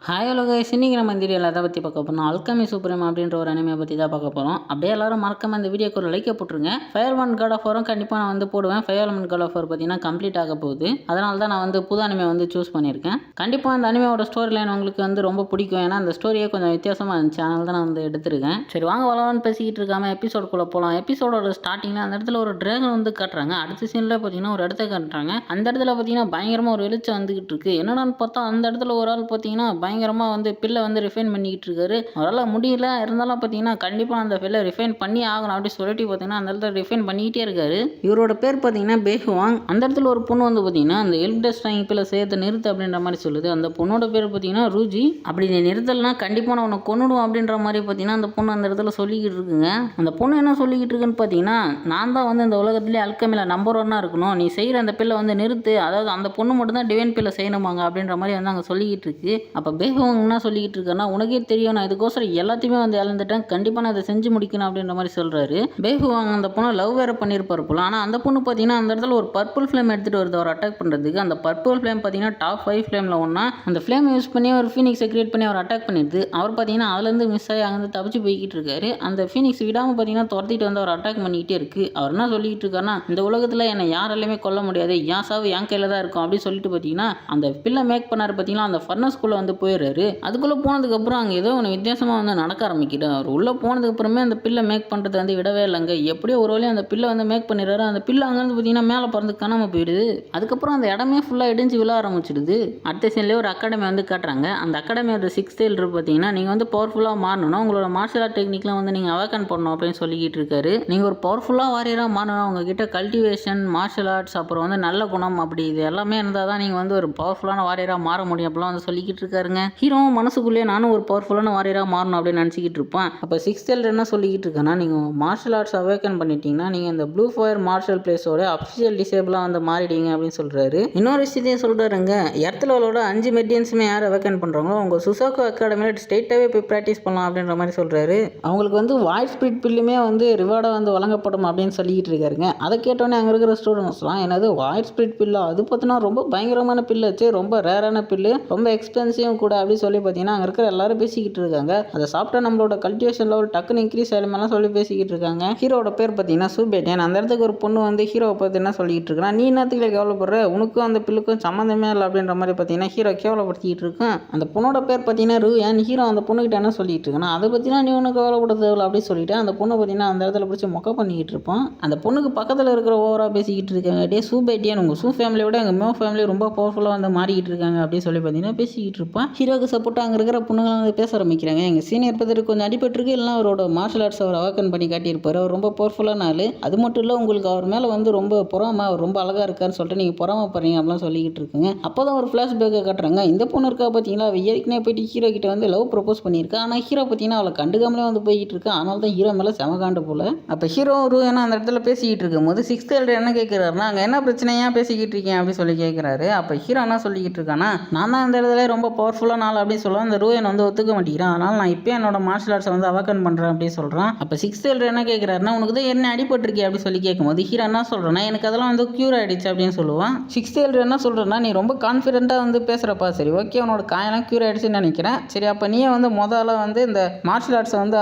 Hi hello guys, இன்றைக்கி நம்ம இந்த வீடியோவில் எதை பற்றி பார்க்க போகிறோம், அல்கெமி சுப்ரீம் அப்படின்ற ஒரு அனிமையை பற்றி தான் பார்க்க போகிறோம். அப்படியே எல்லாரும் மறக்காம இந்த வீடியோக்கு ஒரு லைக்கை போட்டுருங்க. ஃபயர் ஒன் காட் ஆஃப் வாரும் கண்டிப்பாக நான் வந்து போடுவேன். ஃபயர் ஒன் காட் ஆஃப் வார் பார்த்தீங்கன்னா கம்ப்ளீட் ஆக போகுது. அதனால தான் நான் வந்து புது அனிமே வந்து சூஸ் பண்ணியிருக்கேன். கண்டிப்பாக அந்த அனிமையோட ஸ்டோரி லைன் உங்களுக்கு வந்து ரொம்ப பிடிக்கும். ஏன்னா அந்த ஸ்டோரியே கொஞ்சம் வித்தியாசமாக இருந்துச்சு, அதனால தான் நான் வந்து எடுத்திருக்கேன். சரி வாங்க வளவன்னு பேசிக்கிட்டு இருக்காமல் எபிசோடுக்குள்ளே போகலாம். எபிசோடோட ஸ்டார்டிங்கில் அந்த இடத்துல ஒரு ட்ராகன் வந்து காட்டுறாங்க. அடுத்த சீனில் பார்த்தீங்கன்னா ஒரு இடத்த காட்டுறாங்க. அந்த இடத்துல பார்த்தீங்கன்னா பயங்கரமாக ஒரு வெளிச்சம் வந்துகிட்டு இருக்கு. என்னடான்னு பார்த்தா அந்த இடத்துல ஒரு ஆள் பார்த்தீங்கன்னா பயங்கரமாக வந்து வந்து ரிஃபைன் பண்ணிக்கிட்டு இருக்காரு. அவரால் முடியல, இருந்தாலும் பார்த்தீங்கன்னா கண்டிப்பாக அந்த பில்லை ரிஃபைன் பண்ணி ஆகணும் அப்படின்னு சொல்லிட்டு பார்த்தீங்கன்னா அந்த இடத்துல ரிஃபைன் பண்ணிக்கிட்டே இருக்காரு. இவரோட பேர் பார்த்தீங்கன்னா பேஹுவாங். அந்த இடத்துல ஒரு பொண்ணு வந்து பார்த்தீங்கன்னா அந்த எல்டஸ்டாயிங் பில்லை சேர்த்து நிறுத்து அப்படின்ற மாதிரி சொல்லுது. அந்த பொண்ணோட பேர் பார்த்தீங்கன்னா ரூஜி. அப்படி நீ நிறுத்தலைன்னா கண்டிப்பாக நான் உன்னை கொன்னுடுவோம் அப்படின்ற மாதிரி பார்த்தீங்கன்னா அந்த பொண்ணு அந்த இடத்துல சொல்லிக்கிட்டு இருக்குங்க. அந்த பொண்ணு என்ன சொல்லிக்கிட்டு இருக்குன்னு பார்த்தீங்கன்னா, நான் தான் வந்து இந்த உலகத்திலே அல்கெமியில் நம்பர் 1 இருக்கணும், நீ செய்கிற அந்த பில்லை வந்து நிறுத்து, அதாவது அந்த பொண்ணு மட்டும் தான் டிவைன் பில்லை செய்யணுமாங்க அப்படின்ற மாதிரி வந்து அங்கே சொல்லிக்கிட்டு இருக்கு. அப்போ பேஹுவாங் என்ன சொல்லிக்கிட்டு இருக்கேன்னா, உனக்கே தெரியும் நான் இதுக்கோசரம் எல்லாத்தையுமே வந்து இழந்துட்டேன், கண்டிப்பாக நான் அதை செஞ்சு முடிக்கணும் அப்படின்ற மாதிரி சொல்கிறாரு. பேஹுவாங் அந்த பொண்ணை லவ் வேற பண்ணியிருப்பார் போல. ஆனால் அந்த பொண்ணு பார்த்தீங்கன்னா அந்த இடத்துல ஒரு பர்பிள் ஃப்ளேம் எடுத்துகிட்டு வருது அவர் அட்டாக் பண்ணுறதுக்கு. அந்த பர்பிள் ஃப்ளேம் பார்த்தீங்கன்னா டாப் 5 ஃப்ளேமில் ஒன்றா. அந்த ஃப்ளேம் யூஸ் பண்ணி ஒரு ஃபீனிக்ஸை கிரியேட் பண்ணி அவர் அட்டாக் பண்ணிடுது. அவர் பார்த்தீங்கன்னா அதுலேருந்து மிஸ் ஆகி அங்கேருந்து தப்பிச்சு போய்கிட்டு இருக்காரு. அந்த ஃபீனிக்ஸ் விடாமல் பார்த்தீங்கன்னா துரத்திட்டு வந்து அவர் அட்டாக் பண்ணிக்கிட்டே இருக்குது. அவர் என்ன சொல்லிட்டு இருக்காருன்னா, இந்த உலகத்தில் என்னை யாராலையுமே கொல்ல முடியாது, என் சாவு என் கையில் தான் இருக்கும் அப்படின்னு சொல்லிட்டு பார்த்தீங்கன்னா அந்த பில்லை மேக் பண்ணார் பார்த்தீங்கன்னா அந்த ஃபர்னஸ்குள்ளே வந்து போயிடுறாரு. அதுக்குள்ளே போனதுக்கப்புறம் அங்கே ஏதோ ஒன்று வித்தியாசமாக வந்து நடக்க ஆரம்பிக்கிது. அவர் உள்ளே போனதுக்கப்புறமே அந்த பில்லை மேக் பண்ணுறது வந்து விடவே இல்லைங்க. எப்படியோ ஒரு வழியாக அந்த பில்லை வந்து மேக் பண்ணிடுறாரு. அந்த பில்லை அங்கேருந்து பார்த்தீங்கன்னா மேலே பறந்து காணாமல் போயிடுது. அதுக்கப்புறம் அந்த இடமே ஃபுல்லாக இடிஞ்சு விழ ஆரம்பிச்சிடுது. அடுத்த சீன்லேயே ஒரு அகாடமி வந்து காட்டுறாங்க. அந்த அகாடமியோட 6th இயர் பார்த்தீங்கன்னா நீங்கள் வந்து பவர்ஃபுல்லாக மாறணும்னா உங்களோட மார்ஷல் ஆர்ட் டெக்னிக்லாம் வந்து நீங்கள் அவேக்கன் பண்ணணும் அப்படின்னு சொல்லிக்கிட்டு இருக்காரு. நீங்கள் ஒரு பவர்ஃபுல்லாக வாரியராக மாறணும், உங்ககிட்ட கல்டிவேஷன், மார்ஷல் ஆர்ட்ஸ், அப்புறம் வந்து நல்ல குணம், அப்படி இது எல்லாமே இருந்தால் தான் நீங்கள் வந்து ஒரு பவர்ஃபுல்லான வாரியராக மாற முடியும் அப்படிலாம் வந்து சொல்லிக்கிட்டு இருக்காருங்க. ஹீரோவும் மனசுக்குள்ளேயே நானும் ஒரு பவர்ஃபுல்லான வாரியராக மாறணும் அப்படின்னு நினச்சிக்கிட்டு இருப்பான். அப்போ 6th இயர் என்ன சொல்லிக்கிட்டு இருக்கேன்னா, நீங்கள் மார்ஷல் ஆர்ட்ஸ் அவேக்கன் பண்ணிட்டீங்கன்னா நீங்கள் இந்த ப்ளூ ஃபயர் மார்ஷல் பிளேஸோட அஃபிஷியல் டிசேபிளாக வந்து மாறிடுங்க அப்படின்னு சொல்கிறாரு. இன்னொரு விஷயத்தையும் சொல்கிறாருங்க, எர்த்லோட 5 மெடியன்ஸுமே யார் அவேக்கன் பண்ணுறாங்களோ உங்கள் சுசாக்கு அகாடமியில் ஸ்ட்ரெயிட்டாகவே போய் ப்ராக்டிஸ் பண்ணலாம் அப்படின்ற மாதிரி சொல்கிறாரு. அவங்களுக்கு வந்து வாய்ஸ் ஸ்பீட் பில்லுமே வந்து ரிவார்டாக வந்து வழங்கப்படும் அப்படின்னு சொல்லிக்கிட்டு இருக்காருங்க. அதை கேட்டோன்னே அங்கே இருக்கிற ஸ்டூடெண்ட்ஸ்லாம் என்னது வாய்ஸ் ஸ்பீட் பில்லா, அது பார்த்தீங்கன்னா ரொம்ப பயங்கரமான பில்லு வச்சு, ரொம்ப ரேரான பில்லு, ரொம்ப எக்ஸ்பென்சிவ் கூட அப்படின்னு சொல்லி பார்த்தீங்கன்னா அங்கே இருக்கிற எல்லாரும் பேசிக்கிட்டு இருக்காங்க. அதை சாப்பிட்டா நம்மளோட கல்டிவேஷன் லெவல் டக்குன்னு இன்க்ரீஸ் ஆகிடுமெல்லாம் சொல்லி பேசிக்கிட்டு இருக்காங்க. ஹீரோட பேர் பார்த்தீங்கன்னா சூபேட்டியன். அந்த இடத்துக்கு ஒரு பொண்ணு வந்து ஹீரோவை பார்த்து என்ன சொல்லிக்கிட்டு இருக்கா, நீ என்னத்துக்கு கேவலப்படுற, உனக்கும் அந்த பில்லுக்கும் சம்மந்தமே இல்லை அப்படின்ற மாதிரி பார்த்தீங்கன்னா ஹீரோ கேவலப்படுத்திக்கிட்டு இருக்கான். அந்த பொண்ணோட பேர் பார்த்தீங்கன்னா ரூயன். ஹீரோ அந்த பொண்ணுகிட்ட என்ன சொல்லிட்டு இருக்கானா, அதை பற்றினா நீ ஒன்று கேவலப்படுறது அப்படின்னு சொல்லிட்டு அந்த பொண்ணை பார்த்தீங்கன்னா அந்த இடத்துல பிடிச்சி மொக்க பண்ணிக்கிட்டு இருப்பான். அந்த பொண்ணுக்கு பக்கத்தில் இருக்கிற ஓவராக பேசிக்கிட்டு இருக்காங்க, டே சூபேட்டியன் உங்கள் சூ ஃபேமிலியை விட எங்கள் மே ஃபேமிலி ரொம்ப பவர்ஃபுல்லாக வந்து மாறிக்கிட்டு இருக்காங்க அப்படின்னு சொல்லி பார்த்தீங்கன்னா பேசிக்கிட்டு இருப்பான். ஹீரோக்கு சப்போர்ட்டாக அங்கே இருக்கிற பொண்ணுங்களாம் வந்து பேச ஆரம்பிக்கிறாங்க. எங்கள் சீனியர் பத்திரிக்கு கொஞ்சம் அடிபட்டிருக்கு, இல்லைனா அவரோட மார்ஷல் ஆர்ட்ஸ் அவர் அவேக்கன் பண்ணி காட்டியிருப்பார், அவர் ரொம்ப பவர்ஃபுல்லான ஆள், அது மட்டும் இல்லை உங்களுக்கு அவர் மேலே வந்து ரொம்ப பொறாமை, அவர் ரொம்ப அழகாக இருக்காருன்னு சொல்லிட்டு நீங்கள் பொறாமப்படுறீங்க அப்படிலாம் சொல்லிக்கிட்டு இருக்குங்க. அப்போ தான் ஒரு ஃப்ளாஷ்பேக்கை காட்டுறாங்க. இந்த பொண்ணு இருக்கா பார்த்தீங்களா, அவள் ஏற்கனவே போயிட்டு ஹீரோ கிட்ட வந்து லவ் ப்ரப்போஸ் பண்ணியிருக்கா. ஆனால் ஹீரோ பார்த்தீங்கன்னா அவளை கண்டுக்காமலே வந்து போய்கிட்டு இருக்கா. அதனால தான் ஹீரோ மேலே செமகாண்டு போல. அப்போ ஹீரோ ஏன்னா அந்த இடத்துல பேசிக்கிட்டு இருக்கும் போது 6th எல்டர் என்ன கேட்குறாருன்னா, அங்கே என்ன பிரச்சனையா பேசிக்கிட்டு இருக்கேன் அப்படின்னு சொல்லி கேட்குறாரு. அப்போ ஹீரோ என்ன சொல்லிக்கிட்டு இருக்கானா, நான் தான் இந்த இடத்துல ரொம்ப பவர்ஃபுல்லான ஆள் அப்படின்னு சொல்லுவான். அந்த ரூயன் வந்து ஒத்துக்க மாட்டேங்கிறான். அதனால் நான் இப்போ என்னோட மார்ஷல் ஆர்ட்ஸை வந்து அவேக்கன் பண்ணுறேன் அப்படின்னு சொல்கிறான். அப்போ 6th எல்டர் என்ன கேட்குறாருன்னா, உனக்கு தான் என்ன அடிபட்டிருக்கே அப்படின்னு சொல்லி கேட்கும்போது ஹீரோ என்ன சொல்கிறேன்னா, எனக்கு அதெல்லாம் வந்து க்யூர் ஆகிடுச்சு அப்படின்னு சொல்லுவான். 6th எல்டர் என்ன சொல்கிறேன்னா, நீ ரொம்ப கான்ஃபிடென்ட்டாக வந்து பேசுகிறப்பா, சரி ஓகே உன்னோட காயெல்லாம் க்யூர் ஆகிடுச்சுன்னு நினைக்கிறேன், சரி அப்போ நீயே வந்து முதல்ல வந்து இந்த மார்ஷல் ஆர்ட்ஸை வந்து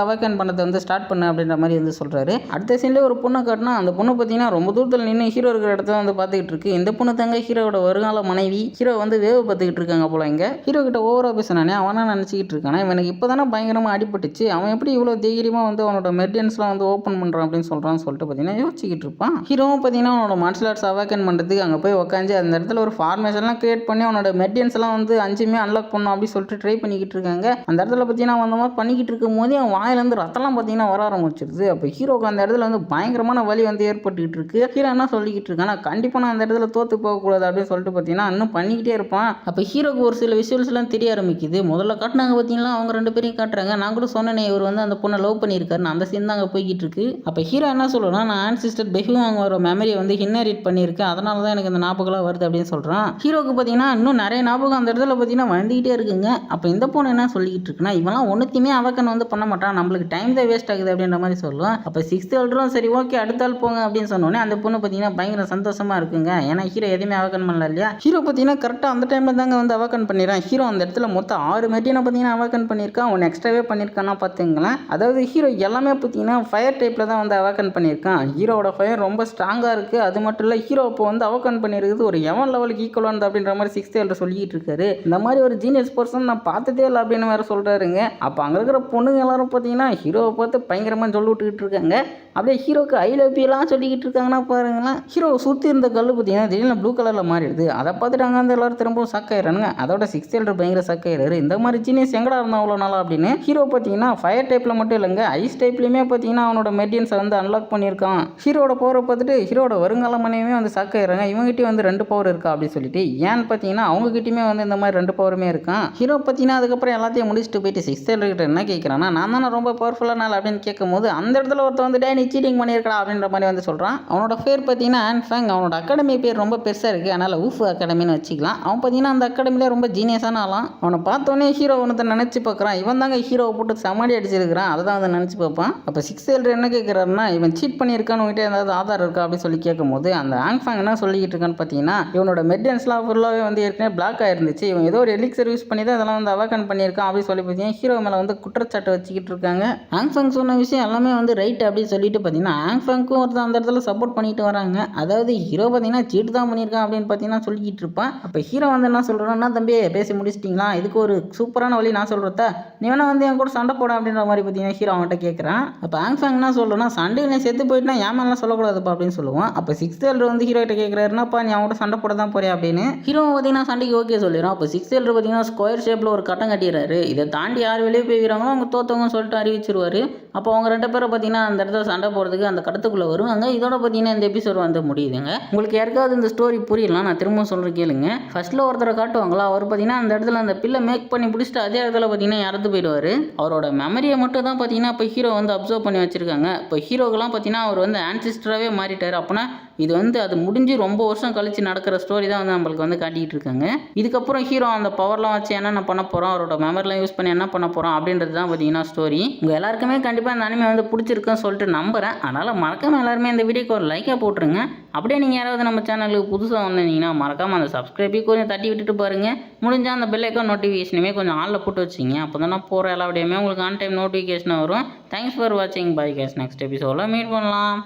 அவேக்கன் பண்ணதை வந்து ஸ்டார்ட் பண்ணு அப்படின்ற மாதிரி வந்து சொல்கிறாரு. அடுத்த சீன்லேயே ஒரு பொண்ணை காட்டினா அந்த பொண்ணு பார்த்தீங்கன்னா ரொம்ப தூரத்தில் நின்று ஹீரோ இருக்கிற இடத்துல வந்து பார்த்துக்கிட்டு இருக்கு. இந்த பொண்ணு தாங்க ஹீரோட வருங்கால மனைவி. ஹீரோ வந்து வேவு பார்த்துக்கிட்டு இருக்காங்க போல. இங்கே ஹீரோ கிட்ட ஓவராக பேசினானே அவனா நினச்சிக்கிட்டு இருக்கானா, இவனுக்கு இப்போ தானே பயங்கரமாக அடிபட்டுச்சு, அவன் எப்படி இவ்வளோ தைரியமாக வந்து அவனோட மெடியன்ஸ்லாம் வந்து ஓப்பன் பண்ணுறான் அப்படின்னு சொல்கிறான்னு சொல்லிட்டு பார்த்தீங்கன்னா யோசிச்சுக்கிட்டு இருப்பான். ஹீரோவும் பார்த்தீங்கன்னா அவனோட மார்ஷல் ஆர்ட்ஸ் அவேக்கன் பண்ணுறதுக்கு அங்கே போய் உட்காந்து அந்த இடத்துல ஒரு ஃபார்மேஷன்லாம் கிரியேட் பண்ணி அவனோட மெடியன்ஸ்லாம் வந்து 5மே அன்லாக் பண்ணணும் அப்படின்னு சொல்லிட்டு ட்ரை பண்ணிக்கிட்டு இருக்காங்க. அந்த இடத்துல பார்த்தீங்கன்னா அந்த மாதிரி பண்ணிக்கிட்டு இருக்கும் போதே அவன் வாயிலேருந்து ரத்தம்லாம் பார்த்தீங்கன்னா வர ஆரம்பிச்சிருது. அப்போ ஹீரோக்கு அந்த இடத்துல வந்து பயங்கரமான வலி வந்து ஏற்பட்டுக்கிட்டு இருக்கு. ஹீரோ என்ன சொல்லிக்கிட்டு இருக்கானா, கண்டிப்பாக நான் அந்த இடத்துல தோற்று போகக்கூடாது அப்படின்னு சொல்லிட்டு பார்த்தீங்கன்னா இன்னும் பண்ணிக்கிட்டே இருப்பான். அப்போ ஹீரோக்கு ஒரு சில விஷுவல்ஸ்லாம் தெரிய ஆரம்பிக்குது. முதல்ல காட்டினாங்க பார்த்தீங்கன்னா அவங்க 2 பேரையும் காட்டுறாங்க. நான் கூட சொன்னேனே இவர் வந்து அந்த பொண்ணை லவ் பண்ணியிருக்காருன்னு, அந்த சீன் தான் அங்கே போய்கிட்டு இருக்கு. அப்போ ஹீரோ என்ன சொல்லுன்னா, நான் ஆன்சிஸ்டர் பெஹுவாங் வர மெமரியை வந்து இன்ஹெரிட் பண்ணியிருக்கேன், அதனால தான் எனக்கு இந்த ஞாபகம்லாம் வருது அப்படின்னு சொல்கிறான். ஹீரோக்கு பார்த்தீங்கன்னா இன்னும் நிறைய ஞாபகம் அந்த இடத்துல பார்த்தீங்கன்னா வந்துகிட்டே இருக்குங்க. அப்போ இந்த பொண்ணு என்ன சொல்லிக்கிட்டு இருக்குன்னா, இவெல்லாம் ஒன்றுத்தையுமே அவேக்கன் வந்து பண்ண மாட்டான், நம்மளுக்கு டைம் தான் வேஸ்ட் ஆகுது அப்படின்ற மாதிரி சொல்லுவான். அப்போ 6th எல்டரும் சரி ஓகே அடுத்த ஆள் போங்க அப்படின்னு சொன்னோன்னே அந்த பொண்ணு பார்த்தீங்கன்னா பயங்கர சந்தோஷமாக இருக்குங்க. ஏன்னா ஹீரோ எதுவுமே அவேக்கன் பண்ணல இல்லையா. ஹீரோ பார்த்தீங்கன்னா கரெக்டாக அந்த டைமில் தாங்க வந்து அவேக்கன் பண்ணிடுறான். ஹீரோ அந்த இடத்துல மொத்தம் 6 மெர்டியனை பார்த்தீங்கன்னா அவாக்கன் பண்ணியிருக்கான். ஒன்று எக்ஸ்ட்ராவே பண்ணியிருக்கான்னா பார்த்துங்களேன். அதாவது ஹீரோ எல்லாமே பார்த்தீங்கன்னா ஃபயர் டைப்பில் தான் வந்து அவாக்கன் பண்ணியிருக்கான். ஹீரோவோட ஃபயர் ரொம்ப ஸ்ட்ராங்காக இருக்குது. அது மட்டும் இல்லை, ஹீரோ இப்போ வந்து அவாக்கன் பண்ணியிருக்குது ஒரு எவன் லெவலுக்கு ஈக்குவலானது அப்படின்ற மாதிரி 6th எல்டர் சொல்லிக்கிட்டு இருக்காரு. இந்த மாதிரி ஒரு ஜீனியஸ் பர்சன் நான் பார்த்ததே இல்லை அப்படின்னு வேறு சொல்கிறாருங்க. அப்போ அங்கே இருக்கிற பொண்ணுங்க எல்லாரும் பார்த்தீங்கன்னா ஹீரோவை பார்த்து பயங்கரமாக சொல்லி விட்டுக்கிட்டு இருக்காங்க. அப்படியே ஹீரோக்கு ஐ லவ் யூலாம் சொல்லிக்கிட்டு இருக்காங்கன்னா பாருங்களேன். ஹீரோ சுற்றி இருந்த கல் பார்த்தீங்கன்னா திடீர்னு ப்ளூ கலரில் மாறிடுது. அதை பார்த்துட்டு அங்கே வந்து எல்லாரும் திரும்பவும் சாக்காயிரானுங்க. அதோட 6th எல்டர் பயங்கர சாக்காயிராரு. இந்த மாதிரி ஜீனியஸ் எங்கடா இருந்தால் அவ்வளோ நாளா அப்படின்னு. ஹீரோ பார்த்தீங்கன்னா ஃபயர் டைப்பில் மட்டும் இல்லைங்க, ஐஸ் டைப்லையுமே பார்த்தீங்கன்னா அவனோட மெர்டியன்ஸை வந்து அன்லாக் பண்ணியிருக்கான். ஹீரோட பவரை பார்த்துட்டு ஹீரோட வருங்கால மனையுமே வந்து சாக்காயிராங்க. இவங்ககிட்டயும் வந்து 2 பவர் இருக்கா அப்படின்னு சொல்லிட்டு. ஏன்னு பார்த்தீங்கன்னா அவங்ககிட்டயுமே வந்து இந்த மாதிரி 2 பவருமே இருக்கான். ஹீரோ பார்த்தீங்கன்னா அதுக்கப்புறம் எல்லாத்தையும் முடிச்சுட்டு போயிட்டு 6th எல்டர் கிட்ட என்ன கேட்குறான்னா, நான் தானே ரொம்ப பவர்ஃபுல்லான ஆள் அப்படின்னு கேட்கும்போது அந்த இடத்துல ஒருத்தர் வந்து டே நீ சீட்டிங் பண்ணியிருக்கா அப்படின்ற மாதிரி வந்து சொல்கிறான். அவனோட பேர் பார்த்தீங்கன்னா ஆன்ஃபேங். அவனோட அகாடமி பேர் ரொம்ப பெருசாக இருக்குது, அதனால் ஊஃப் அகாடமின்னு வச்சுக்கலாம். அவன் பார்த்தீங்கன்னா அந்த அகாடமியில் ரொம்ப ஜீனியஸான ஆளாம். அவனை பார்த்தோன்னே ஹீரோ ஒன்றத்தை நினச்சி பார்க்குறான். இவன் தாங்க ஹீரோவை போட்டு சமாடி அடிச்சிருக்கிறான். அதை தான் வந்து நினச்சி பார்ப்பான். அப்போ 6th எல்டர் என்ன கேட்குறாருன்னா, இவன் சீட் பண்ணியிருக்கான்னு உங்ககிட்ட ஏதாவது ஆதாரம் இருக்கா அப்படின்னு சொல்லி கேட்கும்போது அந்த ஆன்ஃபேங் என்ன சொல்லிக்கிட்டு இருக்கான்னு பார்த்தீங்கன்னா, இவனோட மெர்டியன்ஸ்லாம் ஃபுல்லாகவே வந்து ஏற்கனவே பிளாக் ஆயிருந்துச்சு. இவன் ஏதோ ஒரு எலிக்சர் யூஸ் பண்ணி தான் இதெல்லாம் வந்து அவாக்கன் பண்ணியிருக்கான் அப்படின்னு சொல்லி பார்த்தீங்கன்னா ஹீரோ மேலே வந்து குற்றச்சாட்டு வச்சுக்கிட்டு இருக்காங்க. ஆன்ஃபேங் சொன்ன விஷயம் எல்லாமே வந்து ரைட் அப்படின்னு சொல்லிட்டு பார்த்தீங்கன்னா ஆன்ஃபேங்க்கும் ஒருத்தர் அந்த இடத்துல சப்போர்ட் பண்ணிட்டு வராங்க. அதாவது ஹீரோ பார்த்தீங்கன்னா சீட்டு தான் பண்ணியிருக்கான் அப்படின்னு பார்த்தீங்கன்னா சொல்லிக்கிட்டு இருப்பான். அப்போ ஹீரோ வந்து என்ன சொல்கிறேன்னா, தம்பி பேசி முடிச்சிட்டிங்களா, இதுக்கு ஒரு சூப்பரான வழி நான் சொல்கிறத நீ வேணா வந்து என் கூட சண்டை போட அப்படின்ற மாதிரி பார்த்தீங்கன்னா ஹீரோ அவன்கிட்ட கேட்குறான். அப்போ ஆன்ஃபேங் என்ன சொல்கிறேன்னா, சண்டையில் செத்து போயிட்டுனா ஏன் மேலாம் சொல்லக்கூடாதுப்பா அப்படின்னு சொல்லுவான். அப்போ 6th எல்டர் வந்து ஹீரோ கிட்ட கேட்குறாருனாப்பா நீ அவன் கூட சண்டை போட தான் போறியா அப்படின்னு. ஹீரோ பார்த்தீங்கன்னா சண்டைக்கு ஓகே சொல்லிடுறான். அப்போ 6th எல்டர் பார்த்தீங்கன்னா ஸ்கொயர் ஷேப்பில் ஒரு கட்டம் கட்டிடுறாரு. இதை தாண்டி யார் வெளியே போய் வீராங்களோ அவங்க தோத்தவங்க சொல்லிட்டு அறிவிச்சிருவாரு. அப்போ அவங்க 2 பேரை பார்த்தீங்கன்னா அந்த இடத்துல சண்டை போடுறதுக்கு அந்த கடத்துக்குள்ளே வருவாங்க. இதோட பார்த்தீங்கன்னா இந்த எபிசோட் வந்து முடியுதுங்க. உங்களுக்கு யாருக்காவது இந்த ஸ்டோரி புரியலாம், நான் திரும்ப சொல்கிறேன் கேளுங்க. ஃபர்ஸ்ட்டில் ஒருத்தரை காட்டுவாங்களா, அவர் பார்த்தீங்கன்னா அந்த இடத்துல அந்த பில்லை மேக் பண்ணி பிடிச்சிட்டு அதே இடத்துல பார்த்தீங்கன்னா இறந்து போயிடுவார். அவரோட மெமரியை மட்டும் தான் பார்த்தீங்கன்னா இப்போ ஹீரோ வந்து அப்சர்வ் பண்ணி வச்சிருக்காங்க. இப்போ ஹீரோக்கெல்லாம் பார்த்தீங்கன்னா அவர் வந்து ஆன்சிஸ்டராகவே மாறிட்டார். அப்போனா இது வந்து அது முடிஞ்சு ரொம்ப வருஷம் கழிச்சு நடக்கிற ஸ்டோரி தான் வந்து நம்மளுக்கு வந்து காட்டிகிட்டு இருக்காங்க. இதுக்கப்புறம் ஹீரோ அந்த பவர்லாம் வச்சு என்னென்ன பண்ண போகிறோம், அவரோட மெமரிலாம் யூஸ் பண்ணி என்ன பண்ண போகிறோம் அப்படின்றது தான் பார்த்தீங்கன்னா ஸ்டோரி. உங்கள் எல்லாருக்குமே கண்டிப்பாக இந்த அனிமே வந்து பிடிச்சிருக்குன்னு சொல்லிட்டு நம்புகிறேன். அதனால் மறக்காமல் எல்லாருமே இந்த வீடியோக்கு ஒரு லைக்காக போட்டுருங்க. அப்படியே நீங்கள் யாராவது நம்ம சேனலுக்கு புதுசாக வந்திருந்தீங்கன்னா மறக்காமல் அந்த சப்ஸ்கிரைபையும் கொஞ்சம் தட்டி விட்டுட்டு பாருங்கள். முடிஞ்சால் அந்த பெல் ஐக்கான் நோட்டிஃபிகேஷனுமே கொஞ்சம் ஆளில் போட்டு வச்சிங்க. அப்போ தான் நான் போகிற எல்லா வீடியோமே உங்களுக்கு ஆன் டைம் நோட்டிஃபிகேஷன் வரும். தேங்க்ஸ் ஃபார் வாட்சிங். Bye guys. நெக்ஸ்ட் எபிசோடில் மீட் பண்ணலாம்.